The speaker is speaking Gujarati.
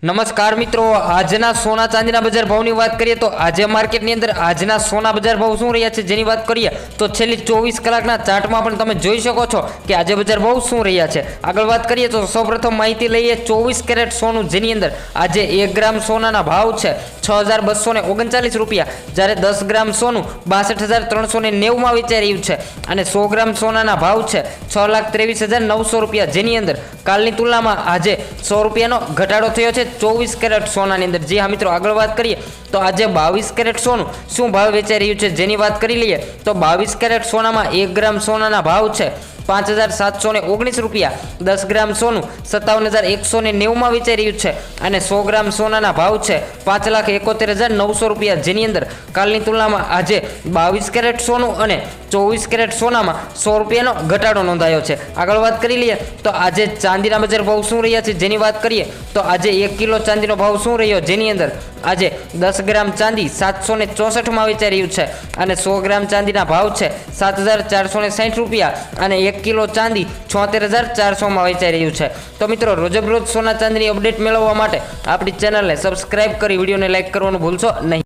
नमस्कार मित्रों, आजना सोना चांदीना बजार भावनी बात करिए तो आज मार्केटनी अंदर आजना सोना बजार भाव शुं रह्या छे जेनी बात करिए तो छेल्ली 24 कलाकना चार्टमां पण तमे जोई शको छो कि आज बजार भाव शुं रह्या छे। आगळ बात करिए तो सौप्रथम माहिती लईए 24 केरेट सोનું जेनी अंदर आज 1 ग्राम सोनाना भाव छे 6239 रूपिया, ज्यारे 10 ग्राम सोનું 62,390 માં વેચાઈ રહ્યું છે અને 100 ગ્રામ સોનાના ભાવ છે 6,23,900 રૂપિયા, જેની અંદર કાલની તુલનામાં આજે 100 રૂપિયાનો ઘટાડો થયો છે 24 કેરેટ સોનાની અંદર। जी हाँ मित्रों, આગળ વાત કરીએ તો આજે 22 કેરેટ સોનું શું ભાવ વેચાઈ રહ્યું છે જેની વાત કરી લઈએ તો 22 કેરેટ સોનામાં 1 ગ્રામ સોનાના ભાવ છે 5,719 રૂપિયા, 10 ગ્રામ સોનું 57,190 માં વેચાઈ રહ્યું છે અને 100 ગ્રામ સોનાના ભાવ છે 5,71,900 રૂપિયા, જેની અંદર કાલની તુલનામાં આજે 22 કેરેટ સોનું અને 24 કેરેટ સોનામાં 100 રૂપિયાનો ઘટાડો નોંધાયો છે। આગળ વાત કરી લઈએ તો આજે ચાંદીના બજાર ભાવ શું રહ્યા છે જેની વાત કરીએ તો આજે 1 કિલો ચાંદીનો ભાવ શું રહ્યો જેની અંદર આજે 10 ગ્રામ ચાંદી 764 માં વેચાઈ રહ્યું છે અને 100 ગ્રામ ચાંદીના ભાવ છે 7,460 રૂપિયા અને 1 કિલો ચાંદી 76,400 માં વેચાઈ રહ્યું છે। તો મિત્રો, રોજબરોજ સોના ચાંદીની અપડેટ મેળવવા માટે આપણી ચેનલને સબસ્ક્રાઇબ કરી વિડીયોને લાઇક કરવાનું ભૂલશો નહીં।